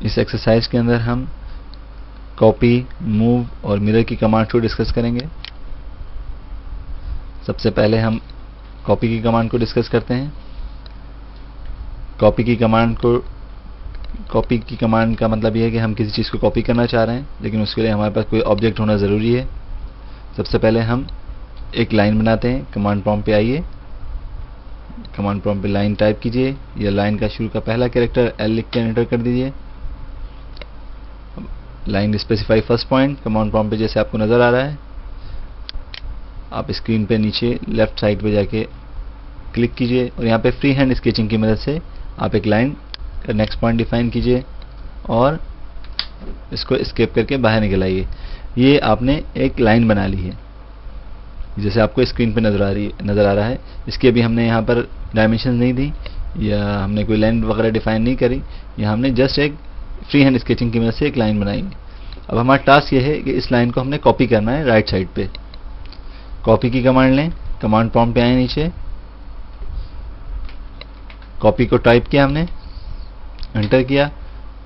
इस एक्सरसाइज के अंदर हम कॉपी, मूव और मिरर की कमांड को डिस्कस करेंगे। सबसे पहले हम कॉपी की कमांड को डिस्कस करते हैं। कॉपी की कमांड का मतलब यह है कि हम किसी चीज़ को कॉपी करना चाह रहे हैं, लेकिन उसके लिए हमारे पास कोई ऑब्जेक्ट होना ज़रूरी है। सबसे पहले हम एक लाइन बनाते हैं। कमांड प्रॉम्प्ट पे आइए, कमांड प्रॉम्प्ट पे लाइन टाइप कीजिए या लाइन का शुरू का पहला कैरेक्टर L लिख कर एंटर कर दीजिए। Line specify first point command prompt पे जैसे आपको नज़र आ रहा है। आप स्क्रीन पे नीचे लेफ्ट साइड पे जाके क्लिक कीजिए और यहाँ पे फ्री हैंड स्केचिंग की मदद से आप एक लाइन का नेक्स्ट पॉइंट डिफाइन कीजिए और इसको एस्केप करके बाहर निकल आइए। ये आपने एक लाइन बना ली है, जैसे आपको स्क्रीन पे नज़र आ रहा है। इसकी अभी हमने यहाँ पर डायमेंशन नहीं दी या हमने कोई लाइन वगैरह डिफाइन नहीं करी, यहाँ हमने जस्ट एक फ्री हैंड स्केचिंग की मदद से एक लाइन बनाई है। अब हमारा टास्क ये है कि इस लाइन को हमने कॉपी करना है राइट साइड पे। कॉपी की कमांड लें, कमांड प्रॉम्प्ट पे आए, नीचे कॉपी को टाइप किया, हमने एंटर किया,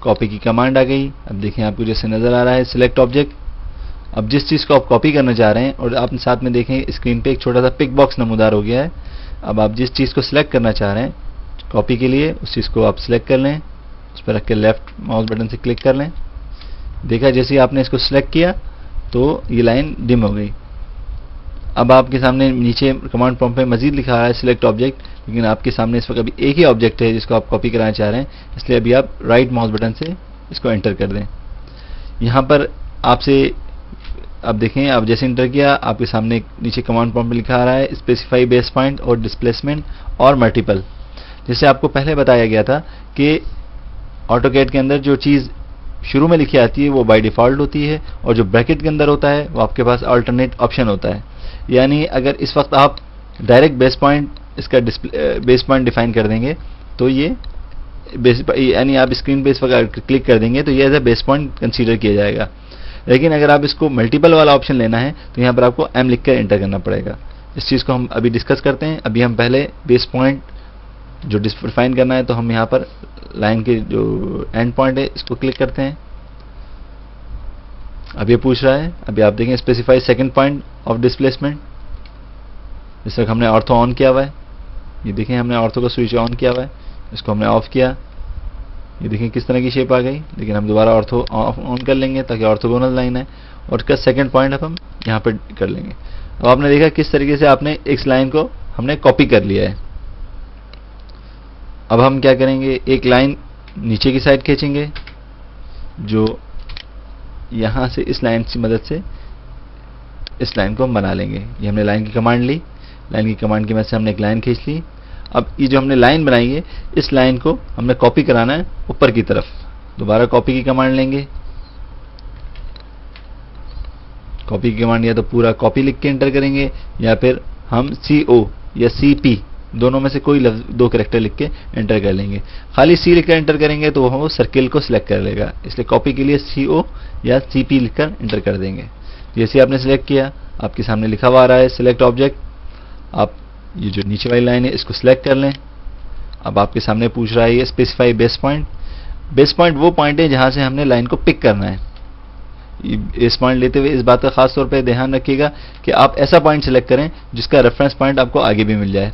कॉपी की कमांड आ गई। अब देखें आपको जैसे नज़र आ रहा है सिलेक्ट ऑब्जेक्ट। अब जिस चीज़ को आप कॉपी करना चाह रहे हैं, और आप साथ में देखें स्क्रीन पे एक छोटा सा पिक बॉक्स नमूदार हो गया है। अब आप जिस चीज़ को सिलेक्ट करना चाह रहे हैं कॉपी के लिए, उस चीज़ को आप सिलेक्ट कर लें, उस पर रख के लेफ्ट माउस बटन से क्लिक कर लें। देखा जैसे ही आपने इसको सिलेक्ट किया तो ये लाइन डिम हो गई। अब आपके सामने नीचे कमांड प्रॉम्प्ट पे मजीद लिखा है सिलेक्ट ऑब्जेक्ट, लेकिन आपके सामने इस वक्त अभी एक ही ऑब्जेक्ट है जिसको आप कॉपी कराना चाह रहे हैं, इसलिए अभी आप राइट माउस बटन से इसको एंटर कर दें। यहाँ पर आपसे अब देखें, आप जैसे एंटर किया आपके सामने नीचे कमांड प्रॉम्प्ट में लिखा आ रहा है स्पेसिफाई बेस पॉइंट और डिस्प्लेसमेंट और मल्टीपल। जैसे आपको पहले बताया गया था कि ऑटोकैड के अंदर जो चीज़ शुरू में लिखी आती है वो बाय डिफ़ॉल्ट होती है, और जो ब्रैकेट के अंदर होता है वो आपके पास अल्टरनेट ऑप्शन होता है। यानी अगर इस वक्त आप डायरेक्ट बेस पॉइंट इसका बेस पॉइंट डिफाइन कर देंगे तो ये यानी आप स्क्रीन पे इस वक्त क्लिक कर देंगे तो ये as a base point consider किया जाएगा। लेकिन अगर आप इसको मल्टीपल वाला ऑप्शन लेना है तो यहाँ पर आपको M लिख कर एंटर करना पड़ेगा। इस चीज़ को हम अभी डिस्कस करते हैं। अभी हम पहले बेस पॉइंट जो डिफाइन करना है, तो हम यहाँ पर लाइन के जो एंड पॉइंट है इसको क्लिक करते हैं। अब ये पूछ रहा है, अभी आप देखें specify second point of displacement. इस वक्त हमने ऑर्थो ऑन किया हुआ है, ये देखें हमने ऑर्थो का स्विच ऑन किया हुआ है, इसको हमने ऑफ किया, ये देखें किस तरह की शेप आ गई। लेकिन हम दोबारा ऑर्थो ऑन कर लेंगे ताकि ऑर्थोगोनल लाइन है, और इसका सेकंड पॉइंट अब हम यहाँ पर कर लेंगे। अब आपने देखा किस तरीके से आपने इस लाइन को हमने कॉपी कर लिया है। अब हम क्या करेंगे, एक लाइन नीचे की साइड खींचेंगे जो यहाँ से इस लाइन की मदद से इस लाइन को हम बना लेंगे। ये हमने लाइन की कमांड ली, लाइन की कमांड की मदद से हमने एक लाइन खींच ली। अब ये जो हमने लाइन बनाई है इस लाइन को हमने कॉपी कराना है ऊपर की तरफ। दोबारा कॉपी की कमांड लेंगे, कॉपी की कमांड या तो पूरा कॉपी लिख के एंटर करेंगे या फिर हम CO या CP दोनों में से कोई दो कैरेक्टर लिख के एंटर कर लेंगे। खाली C लिखकर एंटर करेंगे तो वो सर्किल को सिलेक्ट कर लेगा, इसलिए कॉपी के लिए CO या CP लिखकर एंटर कर देंगे। जैसे आपने सिलेक्ट किया आपके सामने लिखा हुआ आ रहा है सिलेक्ट ऑब्जेक्ट। आप ये जो नीचे वाली लाइन है इसको सिलेक्ट कर लें। अब आपके सामने पूछ रहा है ये specify base point. Base point वो पॉइंट है जहां से हमने लाइन को पिक करना है। इस पॉइंट लेते हुए इस बात का खास तौर पर ध्यान रखिएगा कि आप ऐसा पॉइंट सेलेक्ट करें जिसका रेफरेंस पॉइंट आपको आगे भी मिल जाए।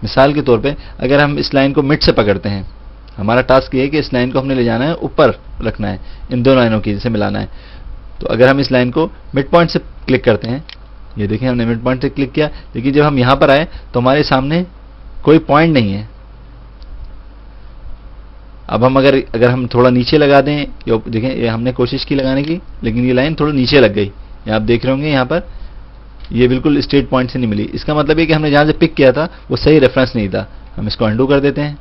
मिसाल के तौर पे अगर हम इस लाइन को मिड से पकड़ते हैं, हमारा टास्क ये है कि इस लाइन को हमने ले जाना है ऊपर रखना है, इन दो लाइनों की से मिलाना है। तो अगर हम इस लाइन को मिड पॉइंट से क्लिक करते हैं, ये देखें हमने मिड पॉइंट से क्लिक किया, लेकिन जब हम यहाँ पर आए तो हमारे सामने कोई पॉइंट नहीं है। अब हम अगर हम थोड़ा नीचे लगा दें, देखें ये हमने कोशिश की लगाने की, लेकिन ये लाइन थोड़ा नीचे लग गई। ये आप देख रहे होंगे यहाँ पर ये बिल्कुल स्ट्रेट पॉइंट से नहीं मिली। इसका मतलब है कि हमने जहां से पिक किया था वो सही रेफरेंस नहीं था। हम इसको अंडू कर देते हैं।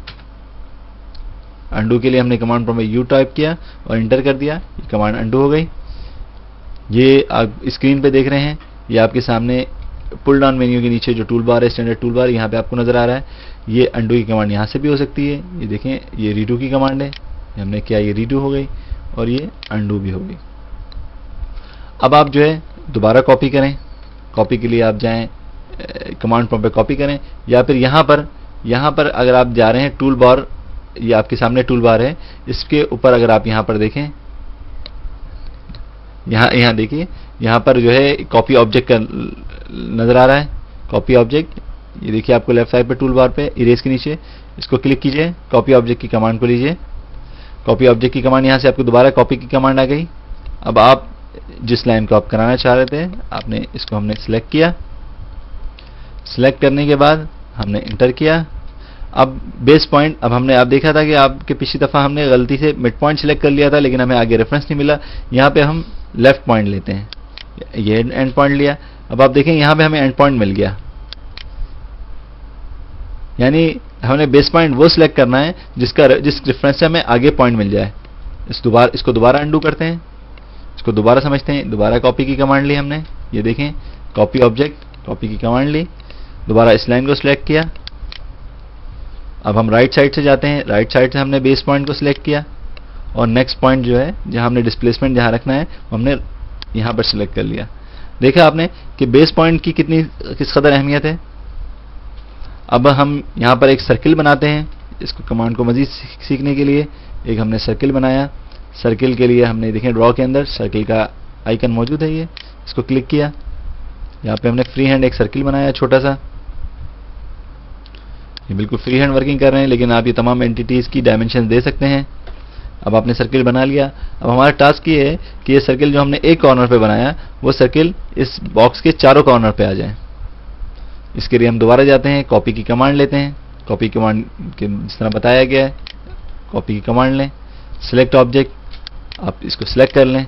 अंडू के लिए हमने कमांड प्रॉम्प्ट में U टाइप किया और एंटर कर दिया, ये कमांड अंडू हो गई। ये आप स्क्रीन पे देख रहे हैं, ये आपके सामने पुल डाउन मेन्यू के नीचे जो टूल बार है, स्टैंडर्ड टूल बार, यहाँ पे आपको नजर आ रहा है। ये अंडू की कमांड यहाँ से भी हो सकती है। ये देखें ये रीडू की कमांड है, हमने किया ये रीडू हो गई और ये अंडू भी हो गई। अब आप जो है दोबारा कॉपी करें। कॉपी के लिए आप जाएं कमांड प्रॉम्प्ट पे कॉपी करें, या फिर यहाँ पर अगर आप जा रहे हैं टूल बार ये आपके सामने टूल बार है, इसके ऊपर अगर आप यहाँ पर देखें, यहाँ देखिए, यहाँ पर जो है कॉपी ऑब्जेक्ट का नजर आ रहा है, कॉपी ऑब्जेक्ट। ये देखिए आपको लेफ्ट साइड पे टूल बार पे इरेज के नीचे इसको क्लिक कीजिए, कॉपी ऑब्जेक्ट की कमांड को लीजिए। कॉपी ऑब्जेक्ट की कमांड, यहाँ से आपको दोबारा कॉपी की कमांड आ गई। अब आप जिस लाइन को आप कराना चाह रहे थे, आपने इसको हमने सिलेक्ट किया। सिलेक्ट करने के बाद हमने इंटर किया। अब बेस पॉइंट, अब हमने आप देखा था कि आपके पिछली दफा हमने गलती से मिड पॉइंट सिलेक्ट कर लिया था, लेकिन हमें आगे रेफरेंस नहीं मिला। यहाँ पे हम लेफ्ट पॉइंट लेते हैं, ये एंड पॉइंट लिया। अब आप देखें यहाँ पे हमें एंड पॉइंट मिल गया, यानी हमने बेस पॉइंट वो सिलेक्ट करना है जिस रेफरेंस से हमें आगे पॉइंट मिल जाए। इसको दोबारा अंडू करते हैं, इसको दोबारा समझते हैं। दोबारा कॉपी की कमांड ली हमने, ये देखें कॉपी ऑब्जेक्ट, कॉपी की कमांड ली, दोबारा इस लाइन को सिलेक्ट किया। अब हम राइट साइड से जाते हैं, राइट साइड से हमने बेस पॉइंट को सिलेक्ट किया और नेक्स्ट पॉइंट जो है जहां हमने डिस्प्लेसमेंट जहां रखना है हमने यहां पर सिलेक्ट कर लिया। देखा आपने कि बेस पॉइंट की किस कदर अहमियत है। अब हम यहां पर एक सर्किल बनाते हैं, इसको कमांड को मजीद सीखने के लिए एक हमने सर्किल बनाया। सर्किल के लिए हमने देखें ड्रॉ के अंदर सर्किल का आइकन मौजूद है, ये इसको क्लिक किया। यहाँ पे हमने फ्री हैंड एक सर्किल बनाया छोटा सा, ये बिल्कुल फ्री हैंड वर्किंग कर रहे हैं, लेकिन आप ये तमाम एंटिटीज की डायमेंशन दे सकते हैं। अब आपने सर्किल बना लिया। अब हमारा टास्क ये है कि ये सर्किल जो हमने एक कॉर्नर पे बनाया वो सर्किल इस बॉक्स के चारों कॉर्नर पे आ जाए। इसके लिए हम दोबारा जाते हैं, कॉपी की कमांड लेते हैं, कॉपी कमांड के जिस तरह बताया गया है कॉपी की कमांड लें, सिलेक्ट ऑब्जेक्ट, आप इसको सिलेक्ट कर लें।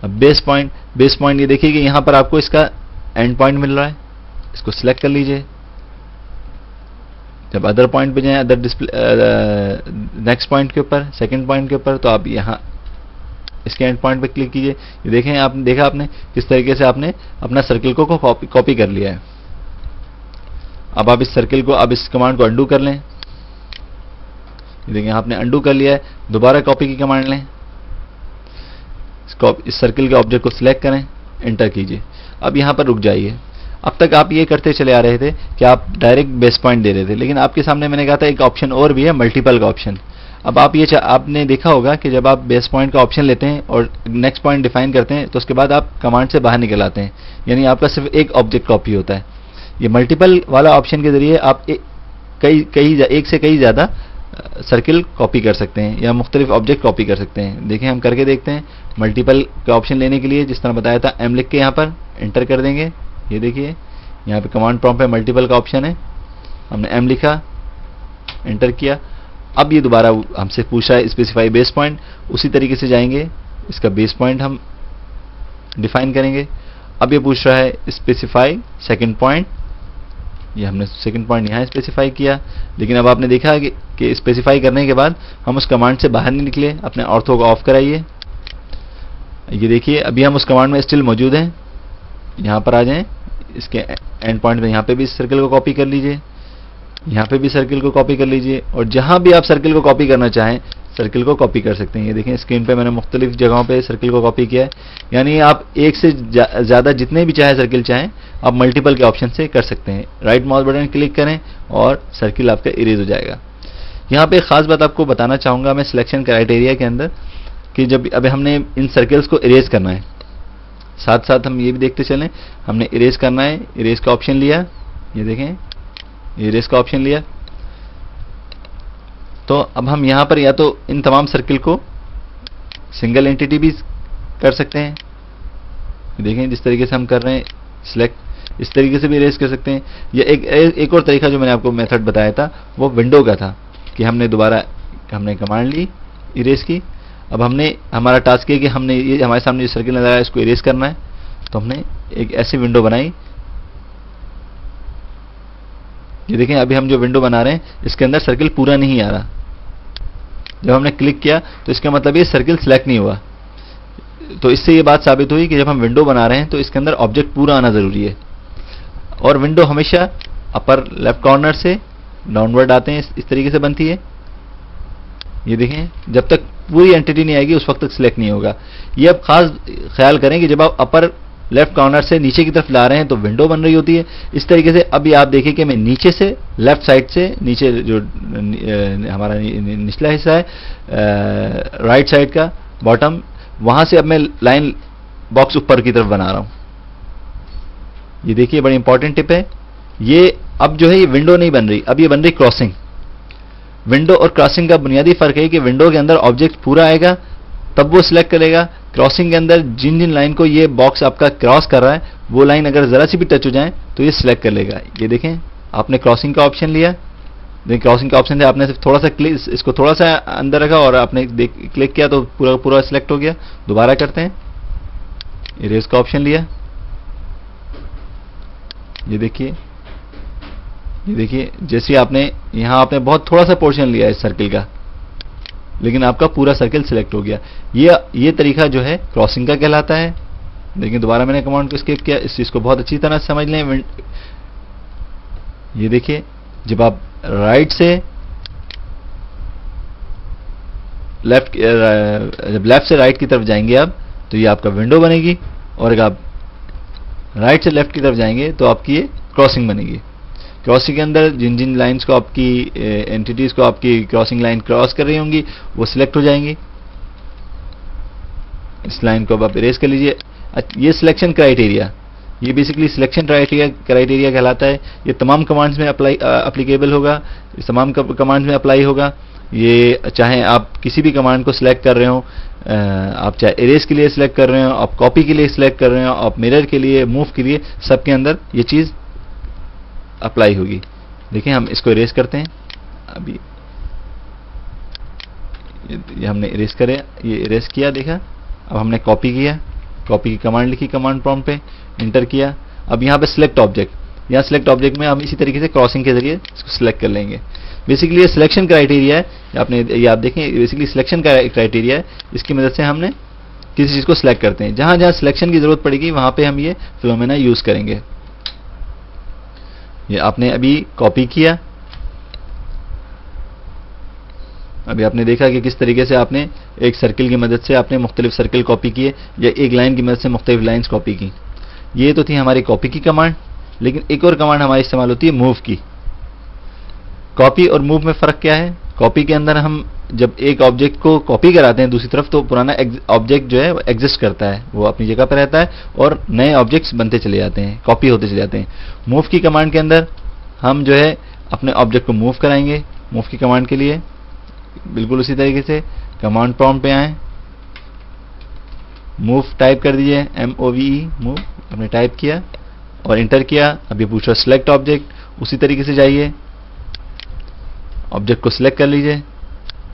अब बेस पॉइंट ये देखिए कि यहाँ पर आपको इसका एंड पॉइंट मिल रहा है, इसको सिलेक्ट कर लीजिए। जब अदर पॉइंट पे जाएं, अदर डिस्प्ले नेक्स्ट पॉइंट के ऊपर, सेकंड पॉइंट के ऊपर, तो आप यहाँ इसके एंड पॉइंट पे क्लिक कीजिए। ये देखें, आपने देखा आपने किस तरीके से आपने अपना सर्किल को कॉपी कर लिया है। अब आप इस सर्किल को, अब इस कमांड को अंडू कर लें। ये देखें आपने अंडू कर लिया है। दोबारा कॉपी की कमांड लें, इस सर्किल के ऑब्जेक्ट को सिलेक्ट करें, एंटर कीजिए। अब यहाँ पर रुक जाइए। अब तक आप ये करते चले आ रहे थे कि आप डायरेक्ट बेस पॉइंट दे रहे थे, लेकिन आपके सामने मैंने कहा था एक ऑप्शन और भी है, मल्टीपल का ऑप्शन। अब आप आपने देखा होगा कि जब आप बेस पॉइंट का ऑप्शन लेते हैं और नेक्स्ट पॉइंट डिफाइन करते हैं तो उसके बाद आप कमांड से बाहर निकल आते हैं, यानी आपका सिर्फ एक ऑब्जेक्ट कॉपी होता है। ये मल्टीपल वाला ऑप्शन के जरिए आप एक से कई ज़्यादा सर्किल कॉपी कर सकते हैं या मुख्तलिफ ऑब्जेक्ट कॉपी कर सकते हैं। देखें, हम करके देखते हैं। मल्टीपल का ऑप्शन लेने के लिए जिस तरह बताया था, एम लिख के यहाँ पर एंटर कर देंगे। ये देखिए यहाँ पे कमांड प्रॉम्प्ट पे मल्टीपल का ऑप्शन है, हमने एम लिखा, एंटर किया। अब ये दोबारा हमसे पूछ रहा है स्पेसिफाई बेस पॉइंट, उसी तरीके से जाएंगे, इसका बेस पॉइंट हम डिफाइन करेंगे। अब ये पूछ रहा है स्पेसिफाई सेकंड पॉइंट, ये हमने सेकंड पॉइंट यहाँ स्पेसिफाई किया, लेकिन अब आपने देखा कि स्पेसिफाई करने के बाद हम उस कमांड से बाहर नहीं निकले। अपने ऑर्थो को ऑफ कराइए। ये देखिए अभी हम उस कमांड में स्टिल मौजूद हैं। यहाँ पर आ जाएं, इसके एंड पॉइंट में यहाँ पे भी इस सर्किल को कॉपी कर लीजिए, यहाँ पे भी सर्किल को कॉपी कर लीजिए, और जहां भी आप सर्किल को कॉपी करना चाहें सर्किल को कॉपी कर सकते हैं। ये देखें स्क्रीन पे मैंने मुख्तलिफ जगहों पे सर्किल को कॉपी किया है, यानी आप एक से ज़्यादा जितने भी चाहे सर्किल चाहें आप मल्टीपल के ऑप्शन से कर सकते हैं। राइट माउस बटन क्लिक करें और सर्किल आपका इरेज हो जाएगा। यहाँ पे एक खास बात आपको बताना चाहूँगा मैं सिलेक्शन क्राइटेरिया के अंदर, कि जब अब हमने इन सर्किल्स को इरेज करना है, साथ साथ हम ये भी देखते चलें, हमने इरेज करना है, इरेज का ऑप्शन लिया, ये देखें इरेज का ऑप्शन लिया, तो अब हम यहाँ पर या तो इन तमाम सर्किल को सिंगल एंटिटी भी कर सकते हैं, देखें जिस तरीके से हम कर रहे हैं सिलेक्ट, इस तरीके से भी इरेज कर सकते हैं। या एक और तरीका जो मैंने आपको मेथड बताया था वो विंडो का था, कि हमने दोबारा हमने कमांड ली इरेज की। अब हमने हमारा टास्क है कि हमने ये हमारे सामने जो सर्किल नजर आया है इसको इरेज करना है, तो हमने एक ऐसी विंडो बनाई। ये देखें अभी हम जो विंडो बना रहे हैं इसके अंदर सर्किल पूरा नहीं आ रहा। जब हमने क्लिक किया तो इसका मतलब ये सर्किल सिलेक्ट नहीं हुआ। तो इससे ये बात साबित हुई कि जब हम विंडो बना रहे हैं तो इसके अंदर ऑब्जेक्ट पूरा आना जरूरी है, और विंडो हमेशा अपर लेफ्ट कॉर्नर से डाउनवर्ड आते हैं, इस तरीके से बनती है। ये देखें जब तक पूरी एंटिटी नहीं आएगी उस वक्त तक सिलेक्ट नहीं होगा। ये अब खास ख्याल करें कि जब आप अपर लेफ्ट कॉर्नर से नीचे की तरफ ला रहे हैं तो विंडो बन रही होती है। इस तरीके से अभी आप देखिए कि मैं नीचे से लेफ्ट साइड से नीचे जो हमारा निचला हिस्सा है राइट साइड का बॉटम, वहां से अब मैं लाइन बॉक्स ऊपर की तरफ बना रहा हूं। ये देखिए बड़ी इंपॉर्टेंट टिप है। ये अब जो है ये विंडो नहीं बन रही, अब ये बन रही क्रॉसिंग। विंडो और क्रॉसिंग का बुनियादी फर्क है कि विंडो के अंदर ऑब्जेक्ट पूरा आएगा तब वो सिलेक्ट करेगा। क्रॉसिंग के अंदर जिन जिन लाइन को ये बॉक्स आपका क्रॉस कर रहा है वो लाइन अगर जरा सी भी टच हो जाए तो ये सिलेक्ट कर लेगा। ये देखें आपने क्रॉसिंग का ऑप्शन लिया, देखिए क्रॉसिंग का ऑप्शन है, आपने सिर्फ थोड़ा सा इसको थोड़ा सा अंदर रखा और आपने क्लिक किया तो पूरा पूरा सिलेक्ट हो गया। दोबारा करते हैं, इरेज का ऑप्शन लिया, ये देखिए जैसे आपने यहां आपने बहुत थोड़ा सा पोर्शन लिया है इस सर्किल का, लेकिन आपका पूरा सर्किल सिलेक्ट हो गया। ये तरीका जो है क्रॉसिंग का कहलाता है। लेकिन दोबारा मैंने कमांड को स्किप किया, इस चीज को बहुत अच्छी तरह समझ लें। ये देखिए जब आप राइट से लेफ्ट, जब लेफ्ट से राइट की तरफ जाएंगे आप तो ये आपका विंडो बनेगी, और अगर आप राइट से लेफ्ट की तरफ जाएंगे तो आपकी ये क्रॉसिंग बनेगी। क्रॉसिंग के अंदर जिन जिन लाइंस को आपकी एंटिटीज को आपकी क्रॉसिंग लाइन क्रॉस कर रही होंगी वो सिलेक्ट हो जाएंगी। इस लाइन को अब आप इरेज कर लीजिए। ये सिलेक्शन क्राइटेरिया, ये बेसिकली सिलेक्शन क्राइटेरिया कहलाता है। ये तमाम कमांड्स में अप्लीकेबल होगा, तमाम कमांड्स में अप्लाई होगा। ये चाहे आप किसी भी कमांड को सिलेक्ट कर रहे हो, आप चाहे इरेज के लिए सिलेक्ट कर रहे हो, आप कॉपी के लिए सिलेक्ट कर रहे हो, आप मिरर के लिए, मूव के लिए, सबके अंदर ये चीज अप्लाई होगी। देखिए हम इसको इरेज करते हैं। अभी ये हमने इरेज करे, ये इरेज किया, देखा। अब हमने कॉपी किया, कॉपी की कमांड लिखी कमांड प्रॉम्प्ट पे, इंटर किया। अब यहाँ पे सिलेक्ट ऑब्जेक्ट, यहाँ सिलेक्ट ऑब्जेक्ट में हम इसी तरीके से क्रॉसिंग के जरिए इसको सिलेक्ट कर लेंगे। बेसिकली ये सिलेक्शन क्राइटेरिया है, आपने ये आप देखें बेसिकली सिलेक्शन का क्राइटेरिया है। इसकी मदद से हमने किसी चीज को सिलेक्ट करते हैं, जहां जहां सिलेक्शन की जरूरत पड़ेगी वहां पे हम ये फिनोमेना यूज करेंगे। ये आपने अभी कॉपी किया, अभी आपने देखा कि किस तरीके से आपने एक सर्किल की मदद से आपने मुख्तलिफ सर्किल कॉपी किए, या एक लाइन की मदद से मुख्तलिफ लाइंस कॉपी की। ये तो थी हमारी कॉपी की कमांड। लेकिन एक और कमांड हमारी इस्तेमाल होती है मूव की। कॉपी और मूव में फर्क क्या है? कॉपी के अंदर हम जब एक ऑब्जेक्ट को कॉपी कराते हैं दूसरी तरफ तो पुराना ऑब्जेक्ट जो है वो एग्जिस्ट करता है, वो अपनी जगह पर रहता है और नए ऑब्जेक्ट्स बनते चले जाते हैं, कॉपी होते चले जाते हैं। मूव की कमांड के अंदर हम जो है अपने ऑब्जेक्ट को मूव कराएंगे। मूव की कमांड के लिए बिल्कुल उसी तरीके से कमांड प्रॉम्प्ट पे आए, मूव टाइप कर दीजिए, MOVE मूव आपने टाइप किया और इंटर किया। अभी पूछ रहा सिलेक्ट ऑब्जेक्ट, उसी तरीके से जाइए, ऑब्जेक्ट को सिलेक्ट कर लीजिए,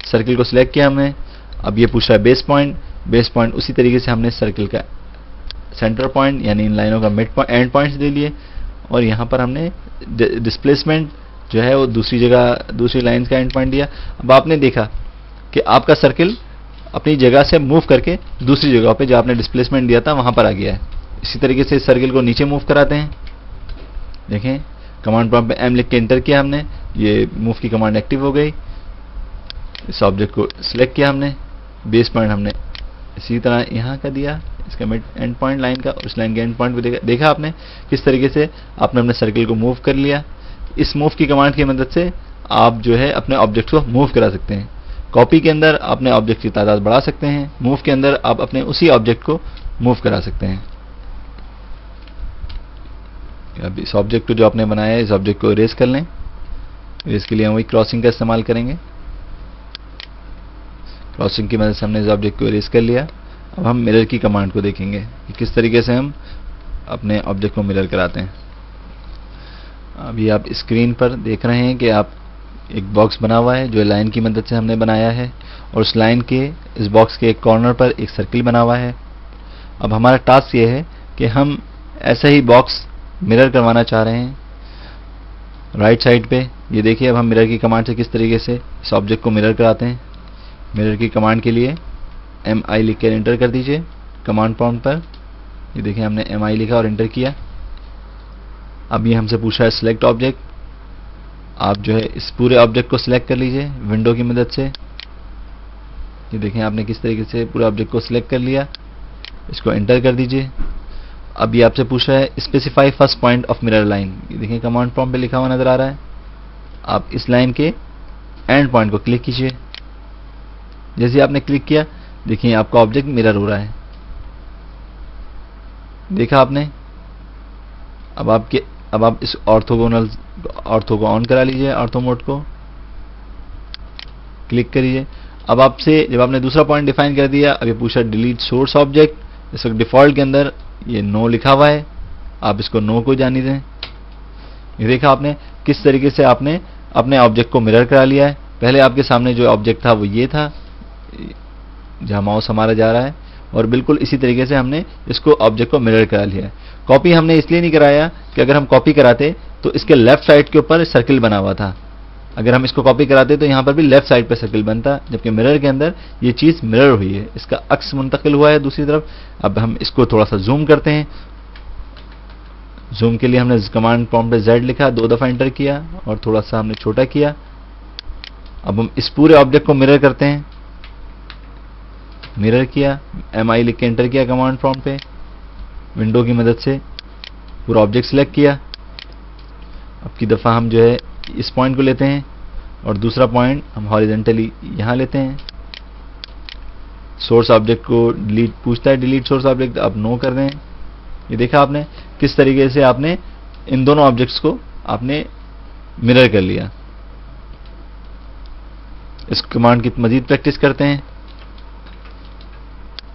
सर्किल को सिलेक्ट किया हमने। अब ये पूछ रहा है बेस पॉइंट, बेस पॉइंट उसी तरीके से हमने सर्किल का सेंटर पॉइंट यानी इन लाइनों का मिड पॉइंट, एंड पॉइंट्स ले लिए, और यहाँ पर हमने डिस्प्लेसमेंट जो है वो दूसरी जगह दूसरी लाइन का एंड पॉइंट दिया। अब आपने देखा कि आपका सर्किल अपनी जगह से मूव करके दूसरी जगह पे जो आपने डिस्प्लेसमेंट दिया था वहां पर आ गया है। इसी तरीके से इस सर्किल को नीचे मूव कराते हैं। देखें कमांड प्रॉम्प्ट पे M लिख के एंटर किया हमने, ये मूव की कमांड एक्टिव हो गई। इस ऑब्जेक्ट को सिलेक्ट किया हमने, बेस पॉइंट हमने इसी तरह यहाँ का दिया, इसका मिड एंड पॉइंट लाइन का, उस लाइन के एंड पॉइंट को देखा आपने किस तरीके से आपने अपने सर्किल को मूव कर लिया। इस मूव की कमांड की मदद से आप जो है अपने ऑब्जेक्ट को मूव करा सकते हैं। कॉपी के अंदर अपने ऑब्जेक्ट की तादाद बढ़ा सकते हैं, मूव के अंदर आप अपने उसी ऑब्जेक्ट को मूव करा सकते हैं। अब इस ऑब्जेक्ट को जो आपने बनाया है इस ऑब्जेक्ट को इरेज कर लें। इरेज के लिए हम वही क्रॉसिंग का इस्तेमाल करेंगे। क्रॉसिंग की मदद से हमने इस ऑब्जेक्ट को इरेज कर लिया। अब हम मिरर की कमांड को देखेंगे कि किस तरीके से हम अपने ऑब्जेक्ट को मिरर कराते हैं। अभी आप स्क्रीन पर देख रहे हैं कि आप एक बॉक्स बना हुआ है जो लाइन की मदद से हमने बनाया है, और उस लाइन के इस बॉक्स के एक कॉर्नर पर एक सर्किल बना हुआ है। अब हमारा टास्क ये है कि हम ऐसा ही बॉक्स मिरर करवाना चाह रहे हैं राइट साइड पे। ये देखिए अब हम मिरर की कमांड से किस तरीके से इस ऑब्जेक्ट को मिरर कराते हैं। मिरर की कमांड के लिए MI लिख कर एंटर कर दीजिए कमांड प्रॉम्प्ट पर। ये देखिए हमने MI लिखा और एंटर किया। अब ये हमसे पूछा है सिलेक्ट ऑब्जेक्ट। आप जो है इस पूरे ऑब्जेक्ट को सिलेक्ट कर लीजिए विंडो की मदद से। ये देखें आपने किस तरीके से पूरे ऑब्जेक्ट को सिलेक्ट कर लिया। इसको एंटर कर दीजिए। अब ये आपसे पूछ रहा है specify first point of mirror line. ये देखिए कमांड प्रॉम्प्ट पे लिखा हुआ नजर आ रहा है। आप इस लाइन के एंड पॉइंट को क्लिक कीजिए। जैसे ही आपने क्लिक किया, देखिए आपका ऑब्जेक्ट मिरर हो रहा है। देखा आपने। अब आप इस ऑर्थो को ऑन करा लीजिए, ऑर्थो मोड को क्लिक करिए। अब आपसे जब आपने दूसरा पॉइंट डिफाइन कर दिया, अब ये पूछा डिलीट सोर्स ऑब्जेक्ट। इस वक्त डिफॉल्ट के अंदर ये नो लिखा हुआ है, आप इसको नो को जाने दें। ये देखा आपने किस तरीके से आपने अपने ऑब्जेक्ट को मिरर करा लिया है। पहले आपके सामने जो ऑब्जेक्ट था वो ये था जहां माउस हमारा जा रहा है, और बिल्कुल इसी तरीके से हमने इसको ऑब्जेक्ट को मिरर करा लिया है। कॉपी हमने इसलिए नहीं कराया कि अगर हम कॉपी कराते तो इसके लेफ्ट साइड के ऊपर सर्किल बना हुआ था। अगर हम इसको कॉपी कराते तो यहां पर भी लेफ्ट साइड पर सर्किल बनता, जबकि मिरर के अंदर ये चीज मिरर हुई है, इसका अक्स मुंतकिल हुआ है दूसरी तरफ। अब हम इसको थोड़ा सा जूम करते हैं। जूम के लिए हमने कमांड प्रॉम्प्ट पे Z लिखा, 2 दफा एंटर किया और थोड़ा सा हमने छोटा किया। अब हम इस पूरे ऑब्जेक्ट को मिरर करते हैं। मिरर किया, MI लिख के एंटर किया कमांड प्रॉम्प्ट पे, विंडो की मदद से पूरा ऑब्जेक्ट सिलेक्ट किया। अब की दफा हम जो है इस पॉइंट को लेते हैं और दूसरा पॉइंट हम हॉरिजॉन्टली यहां लेते हैं। सोर्स ऑब्जेक्ट को डिलीट पूछता है, डिलीट सोर्स ऑब्जेक्ट, अब नो कर दें। ये देखा आपने किस तरीके से आपने इन दोनों ऑब्जेक्ट्स को आपने मिरर कर लिया। इस कमांड की मजीद प्रैक्टिस करते हैं।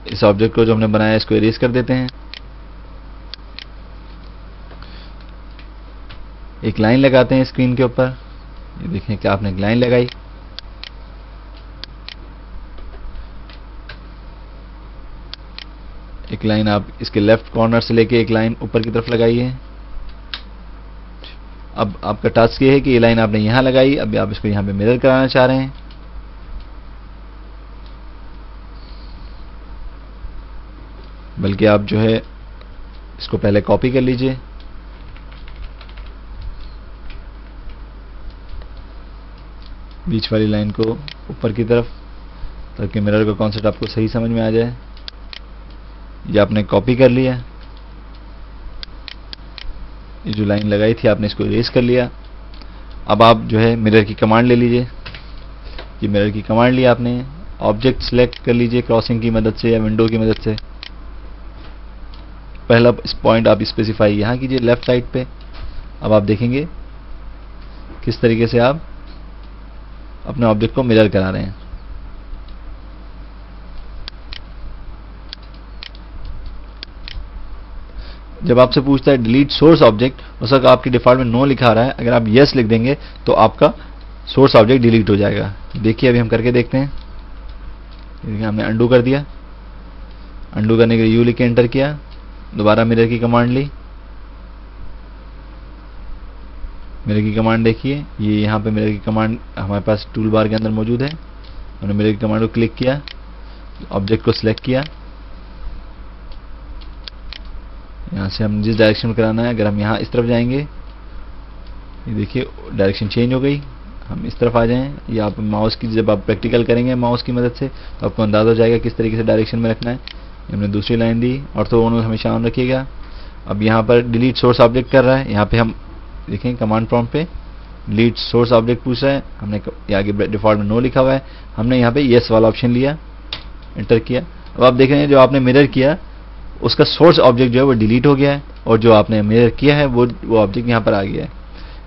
इस ऑब्जेक्ट को जो हमने बनाया इसको इरेज कर देते हैं। एक लाइन लगाते हैं स्क्रीन के ऊपर। ये देखें कि आपने एक लाइन लगाई। एक लाइन आप इसके लेफ्ट कॉर्नर से लेके एक लाइन ऊपर की तरफ लगाई है। अब आपका टास्क ये है कि ये लाइन आपने यहां लगाई, अब आप इसको यहां पे मिरर कराना चाह रहे हैं। बल्कि आप जो है इसको पहले कॉपी कर लीजिए। बीच वाली लाइन को ऊपर की तरफ, ताकि मिरर का कॉन्सेप्ट आपको सही समझ में आ जाए। ये आपने कॉपी कर लिया। ये जो लाइन लगाई थी आपने इसको इरेज कर लिया। अब आप जो है मिरर की कमांड ले लीजिए। ये मिरर की कमांड ली आपने, ऑब्जेक्ट सिलेक्ट कर लीजिए क्रॉसिंग की मदद से या विंडो की मदद से। पहला इस पॉइंट आप स्पेसिफाई यहां कीजिए लेफ्ट साइड पे। अब आप देखेंगे किस तरीके से आप अपने ऑब्जेक्ट को मिरर करा रहे हैं। जब आपसे पूछता है डिलीट सोर्स ऑब्जेक्ट, उस वक्त आपकी डिफॉल्ट में नो लिखा रहा है। अगर आप यस लिख देंगे तो आपका सोर्स ऑब्जेक्ट डिलीट हो जाएगा। देखिए अभी हम करके देखते हैं। देखिए हमने अंडू कर दिया। अंडू करने के लिए यू लिख के एंटर किया, दोबारा मिरर की कमांड ली। मिरर की कमांड देखिए, ये यहाँ पे मिरर की कमांड हमारे पास टूल बार के अंदर मौजूद है। हमने मिरर की कमांड को क्लिक किया, ऑब्जेक्ट को सिलेक्ट किया। यहाँ से हम जिस डायरेक्शन में कराना है, अगर हम यहाँ इस तरफ जाएंगे, ये देखिए डायरेक्शन चेंज हो गई। हम इस तरफ आ जाएं, या आप माउस की जब आप प्रैक्टिकल करेंगे माउस की मदद से तो आपको अंदाजा हो जाएगा किस तरीके से डायरेक्शन में रखना है। हमने दूसरी लाइन दी, ऑर्थोगोनल हमेशा ऑन रखिएगा। अब यहाँ पर डिलीट सोर्स ऑब्जेक्ट कर रहा है। यहाँ पे हम देखें कमांड प्रॉम्प्ट पे डिलीट सोर्स ऑब्जेक्ट पूछ रहा है। हमने आगे डिफॉल्ट में नो लिखा हुआ है, हमने यहाँ पे यस वाला ऑप्शन लिया, एंटर किया। अब आप देख रहे हैं जो आपने मिरर किया उसका सोर्स ऑब्जेक्ट जो है वो डिलीट हो गया है, और जो आपने मिरर किया है वो ऑब्जेक्ट यहाँ पर आ गया है।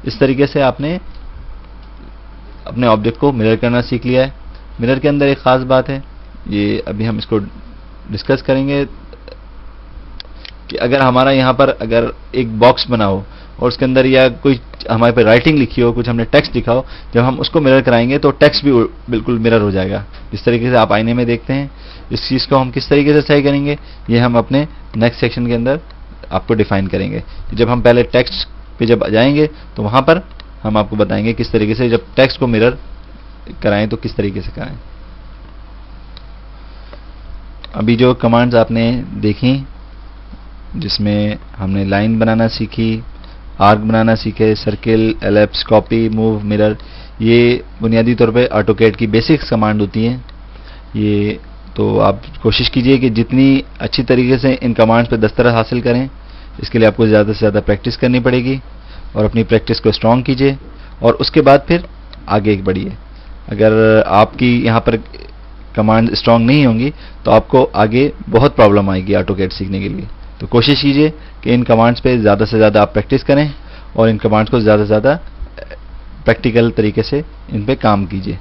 इस तरीके से आपने अपने ऑब्जेक्ट को मिरर करना सीख लिया है। मिरर के अंदर एक खास बात है, ये अभी हम इसको डिस्कस करेंगे कि अगर हमारा यहाँ पर अगर एक बॉक्स बना हो और उसके अंदर या कोई हमारे पे राइटिंग लिखी हो, कुछ हमने टेक्स्ट लिखा हो, जब हम उसको मिरर कराएंगे तो टेक्स्ट भी बिल्कुल मिरर हो जाएगा। इस तरीके से आप आईने में देखते हैं। इस चीज़ को हम किस तरीके से सही करेंगे ये हम अपने नेक्स्ट सेक्शन के अंदर आपको डिफाइन करेंगे। जब हम पहले टेक्स्ट पे जब जाएंगे तो वहाँ पर हम आपको बताएंगे किस तरीके से जब टेक्स्ट को मिरर कराएं तो किस तरीके से कराएं। अभी जो कमांड्स आपने देखी जिसमें हमने लाइन बनाना सीखी, आर्क बनाना सीखे, circle, ellipse, copy, move, mirror, ये बुनियादी तौर पे ऑटोकैड की बेसिक्स कमांड होती हैं। ये तो आप कोशिश कीजिए कि जितनी अच्छी तरीके से इन कमांड्स पे दस्तरस हासिल करें। इसके लिए आपको ज़्यादा से ज़्यादा प्रैक्टिस करनी पड़ेगी और अपनी प्रैक्टिस को स्ट्रॉन्ग कीजिए और उसके बाद फिर आगे बढ़िए। अगर आपकी यहाँ पर कमांड स्ट्रॉन्ग नहीं होंगी तो आपको आगे बहुत प्रॉब्लम आएगी ऑटोकैड सीखने के लिए। तो कोशिश कीजिए कि इन कमांड्स पे ज़्यादा से ज़्यादा आप प्रैक्टिस करें और इन कमांड्स को ज़्यादा से ज़्यादा प्रैक्टिकल तरीके से इन पे काम कीजिए।